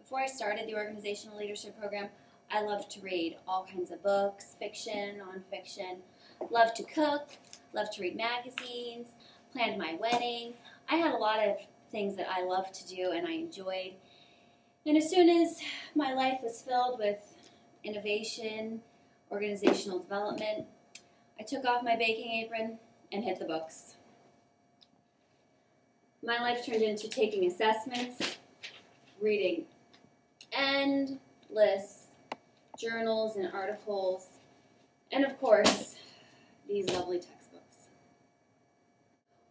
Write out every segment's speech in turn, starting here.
Before I started the organizational leadership program, I loved to read all kinds of books, fiction, nonfiction, loved to cook, loved to read magazines, planned my wedding. I had a lot of things that I loved to do and I enjoyed. And as soon as my life was filled with innovation, organizational development, I took off my baking apron and hit the books. My life turned into taking assessments, reading endless journals and articles, and of course, these lovely textbooks.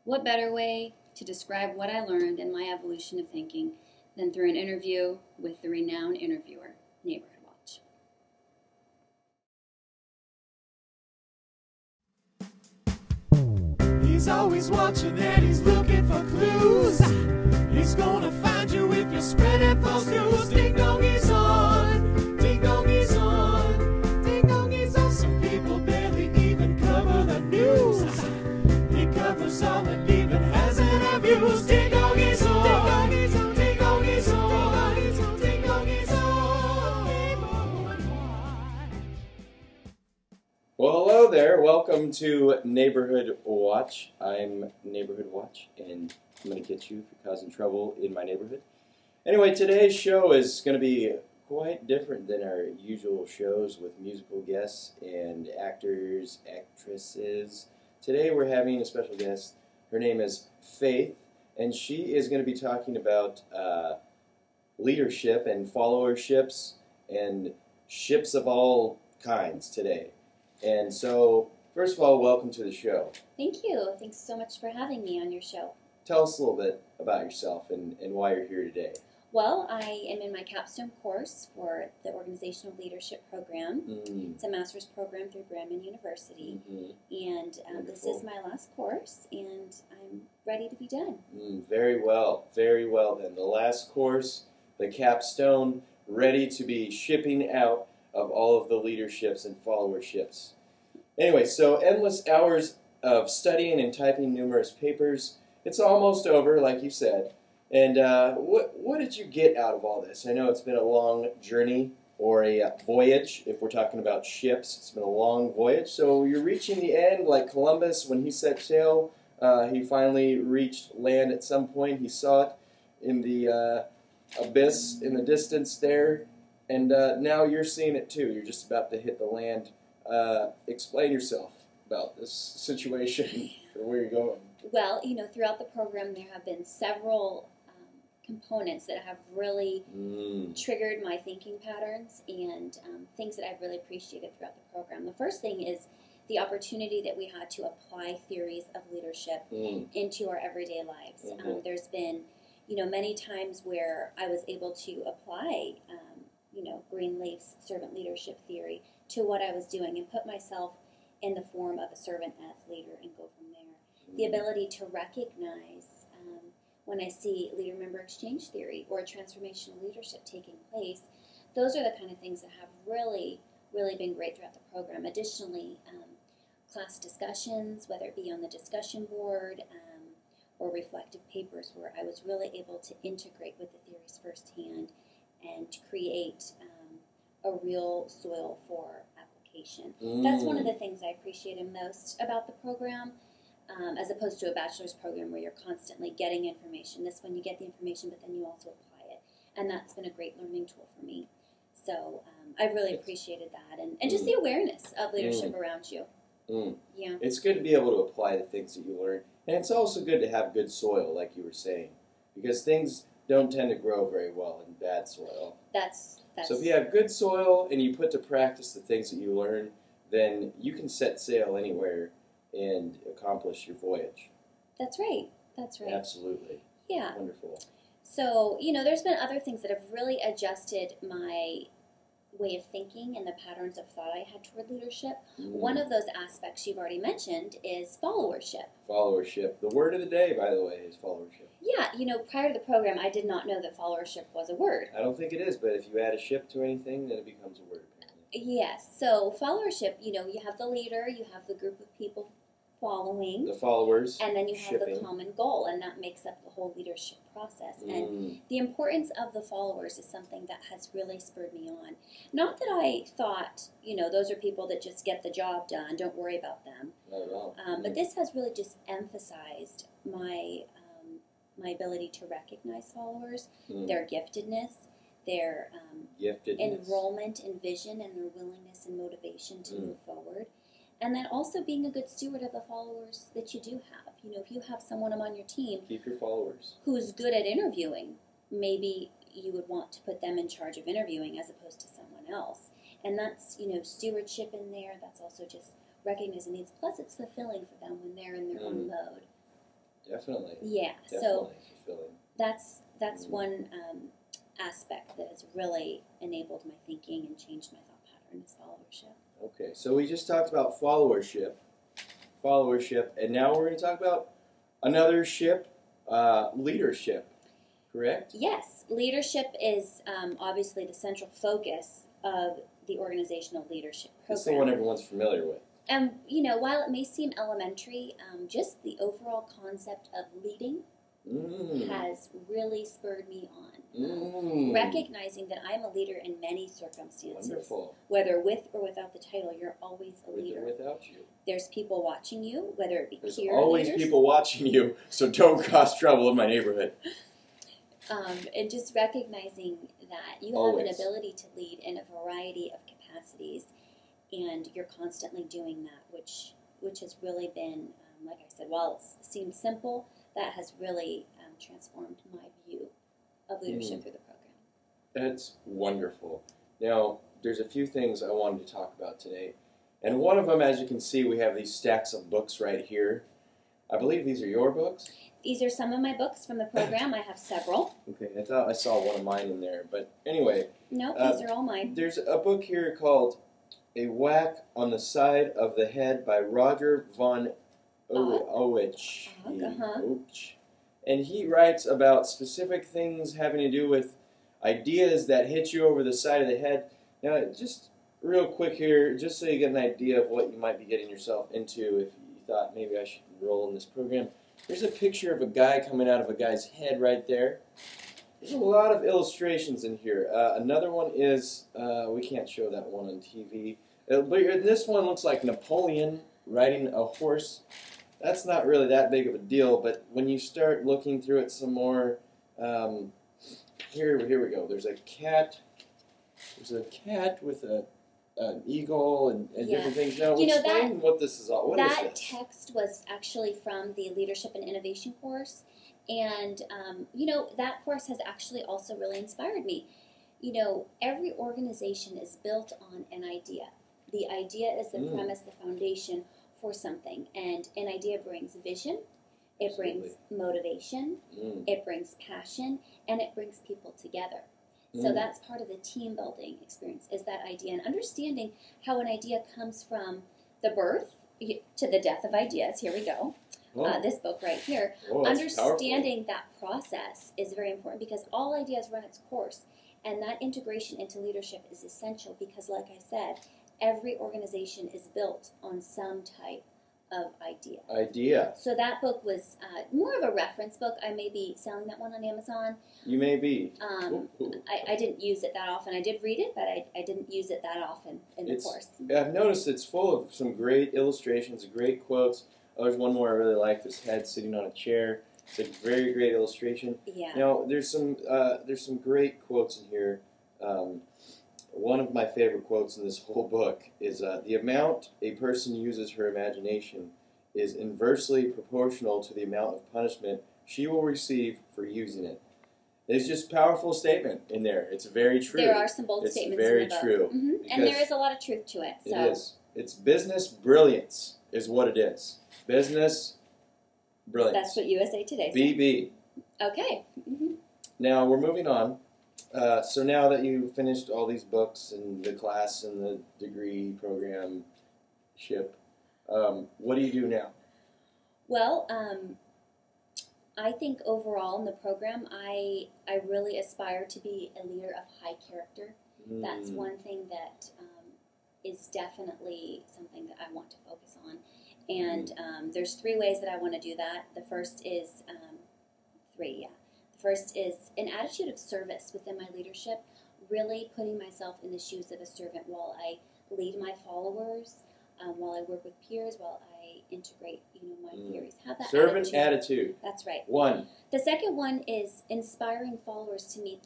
What better way to describe what I learned in my evolution of thinking than through an interview with the renowned interviewer, NeighborHood Watch. He's always watching and he's looking for clues. He's gonna find you if you're spreading false news. Ding dong, he's on. Ding dong, he's on. Ding dong, he's on. Some people barely even cover the news. He covers all and even has interviews. Ding dong, he's on. Ding dong, he's on. Ding dong, he's on. Ding dong, he's on. Well, hello there. Welcome to NeighborHood Watch. I'm NeighborHood Watch, and I'm going to get you if you're causing trouble in my neighborhood. Anyway, today's show is going to be quite different than our usual shows with musical guests and actors, actresses. Today we're having a special guest. Her name is Faith, and she is going to be talking about leadership and followerships and ships of all kinds today. And so, first of all, welcome to the show. Thank you. Thanks so much for having me on your show. Tell us a little bit about yourself and why you're here today. Well, I am in my capstone course for the Organizational Leadership Program. It's a master's program through Brandman University. And this is my last course, and I'm ready to be done. Very well. Very well then. The last course, the capstone, ready to be shipping out of all of the leaderships and followerships. Anyway, so endless hours of studying and typing numerous papers. It's almost over, like you said. And what did you get out of all this? I know it's been a long journey, or a voyage, if we're talking about ships. It's been a long voyage. So you're reaching the end, like Columbus, when he set sail. He finally reached land at some point. He saw it in the abyss in the distance there. And now you're seeing it too. You're just about to hit the land. Explain yourself about this situation or where you're going. Well, you know, throughout the program there have been several components that have really triggered my thinking patterns and things that I've really appreciated throughout the program. The first thing is the opportunity that we had to apply theories of leadership into our everyday lives. There's been, you know, many times where I was able to apply you know, Greenleaf's servant leadership theory to what I was doing and put myself in the form of a servant as leader and go from there. The ability to recognize when I see leader-member exchange theory or transformational leadership taking place, those are the kind of things that have really, really been great throughout the program. Additionally, class discussions, whether it be on the discussion board or reflective papers, where I was really able to integrate with the theories firsthand and to create a real soil for application. That's one of the things I appreciated most about the program, as opposed to a bachelor's program where you're constantly getting information. This one, you get the information, but then you also apply it. And that's been a great learning tool for me. So I've really appreciated that. And just the awareness of leadership around you. Yeah. It's good to be able to apply the things that you learn. And it's also good to have good soil, like you were saying, because things don't tend to grow very well in bad soil. So if you have good soil and you put to practice the things that you learn, then you can set sail anywhere and accomplish your voyage. That's right. That's right. Absolutely. Yeah. Wonderful. So, you know, there's been other things that have really adjusted my way of thinking and the patterns of thought I had toward leadership. One of those aspects you've already mentioned is followership. Followership. The word of the day, by the way, is followership. Yeah, you know, prior to the program, I did not know that followership was a word. I don't think it is, but if you add a ship to anything, then it becomes a word, apparently. Yes, so followership, you know, you have the leader, you have the group of people following, the followers, and then you have shipping. the common goal, and that makes up the whole leadership process. And the importance of the followers is something that has really spurred me on. Not that I thought, those are people that just get the job done, don't worry about them. Not at all. But this has really just emphasized my ability to recognize followers, their giftedness, their enrollment and vision, and their willingness and motivation to move forward. And then also being a good steward of the followers that you do have. If you have someone on your team, keep your followers, who's good at interviewing, maybe you would want to put them in charge of interviewing as opposed to someone else. And that's, stewardship in there. That's also just recognizing needs. Plus, it's fulfilling for them when they're in their own mode. Definitely. Yeah. Definitely so fulfilling. that's one aspect that has really enabled my thinking and changed my thought pattern is followership. Okay, so we just talked about followership, and now we're going to talk about another ship, leadership, correct? Yes, leadership is obviously the central focus of the organizational leadership program. It's the one everyone's familiar with. And, while it may seem elementary, just the overall concept of leading has really spurred me on. Recognizing that I'm a leader in many circumstances. Wonderful. Whether with or without the title, you're always a leader. With or without you. There's people watching you, whether it be There's peer always leaders. people watching you, so don't cause trouble in my neighborhood. And just recognizing that you have an ability to lead in a variety of capacities, and you're constantly doing that, which has really been, like I said, while it seems simple, that has really transformed my view of leadership through the program. That's wonderful. Now, there's a few things I wanted to talk about today. And one of them, as you can see, we have these stacks of books right here. I believe these are your books? These are some of my books from the program. I have several. Okay, I thought I saw one of mine in there. But anyway. No, these are all mine. There's a book here called A Whack on the Side of the Head by Roger von Owich. And he writes about specific things having to do with ideas that hit you over the side of the head. Now, just real quick here, just so you get an idea of what you might be getting yourself into if you thought maybe I should enroll in this program. There's a picture of a guy coming out of a guy's head right there. There's a lot of illustrations in here. Another one is, we can't show that one on TV. But this one looks like Napoleon riding a horse. That's not really that big of a deal, but when you start looking through it some more, here we go. There's a cat. There's a cat with an eagle and different things. Now, explain what this is all. What is this? That text was actually from the Leadership and Innovation course, and that course has actually also really inspired me. Every organization is built on an idea. The idea is the premise, the foundation for something, and an idea brings vision, it brings motivation, it brings passion, and it brings people together. So that's part of the team building experience, is that idea, and understanding how an idea comes from the birth to the death of ideas. Here we go. This book right here. Understanding that process is very important because all ideas run its course, and that integration into leadership is essential because, like I said, every organization is built on some type of idea. So that book was more of a reference book. I may be selling that one on Amazon. You may be. I didn't use it that often. I did read it, but I didn't use it that often in the course. I've noticed it's full of some great illustrations, great quotes. Oh, there's one more I really like. This head sitting on a chair. It's a very great illustration. Yeah. Now, there's some great quotes in here. One of my favorite quotes in this whole book is, the amount a person uses her imagination is inversely proportional to the amount of punishment she will receive for using it. It's just a powerful statement in there. It's very true. There are some bold statements in the book. It's very true. And there is a lot of truth to it. So. It is. It's business brilliance is what it is. Business brilliance. That's what USA Today said. BB. Okay. Now, we're moving on. So now that you've finished all these books and the class and the degree program what do you do now? Well, I think overall in the program, I really aspire to be a leader of high character. That's one thing that is definitely something that I want to focus on. And there's 3 ways that I want to do that. The first is 3, yeah. The first is an attitude of service within my leadership, really putting myself in the shoes of a servant while I lead my followers, while I work with peers, while I integrate, my theories. Have that servant attitude. That's right. 1. The second one is inspiring followers to meet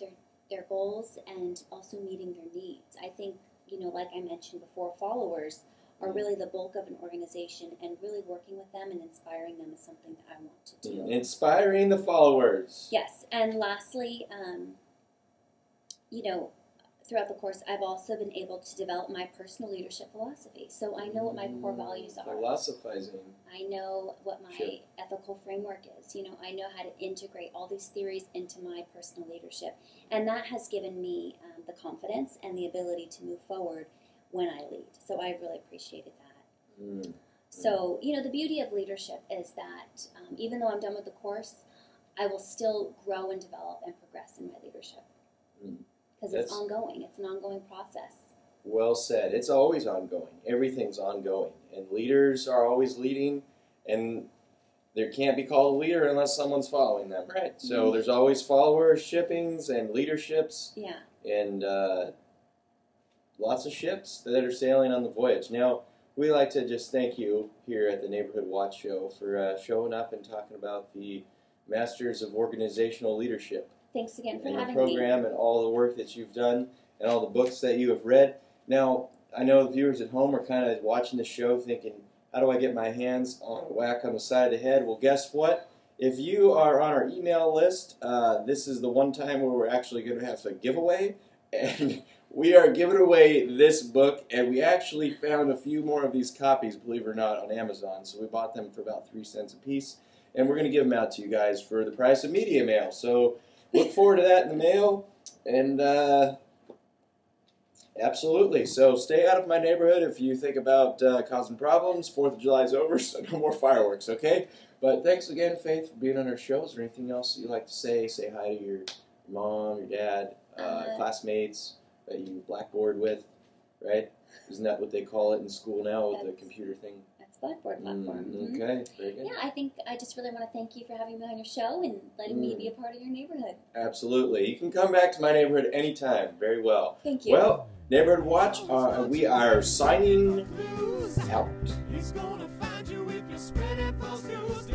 their goals and also meeting their needs. I think, like I mentioned before, followers are really the bulk of an organization, and really working with them and inspiring them is something that I want to do. Inspiring the followers. Yes, and lastly, throughout the course, I've also been able to develop my personal leadership philosophy. So I know what my core values are. Philosophizing. I know what my ethical framework is. I know how to integrate all these theories into my personal leadership. And that has given me the confidence and the ability to move forward when I lead. So I really appreciated that. So, the beauty of leadership is that even though I'm done with the course, I will still grow and develop and progress in my leadership. Because it's ongoing. It's an ongoing process. Well said. It's always ongoing. Everything's ongoing. And leaders are always leading, and there can't be called a leader unless someone's following them, right? So there's always followershippings and leaderships. Yeah. And lots of ships that are sailing on the voyage. Now, we like to just thank you here at the Neighborhood Watch Show for showing up and talking about the Masters of Organizational Leadership. Thanks again for and having the me. program and all the work that you've done and all the books that you have read. Now, I know the viewers at home are kind of watching the show thinking, how do I get my hands on a whack on the side of the head? Well, guess what? If you are on our email list, this is the one time where we're actually going to have a giveaway. And we are giving away this book, and we actually found a few more of these copies, believe it or not, on Amazon. So we bought them for about 3 cents a piece. And we're going to give them out to you guys for the price of media mail. So look forward to that in the mail, and absolutely. So stay out of my neighborhood if you think about causing problems. 4th of July is over, so no more fireworks, okay? But thanks again, Faith, for being on our show. Is there anything else you'd like to say? Say hi to your mom, your dad, classmates that you blackboard with, right? Isn't that what they call it in school now with the computer thing? Blackboard platform. Okay, very good. Yeah, I think I just really want to thank you for having me on your show and letting me be a part of your neighborhood. Absolutely. You can come back to my neighborhood anytime. Very well. Thank you. Well, Neighborhood Watch, we are signing out. He's gonna find you if you spread it for news.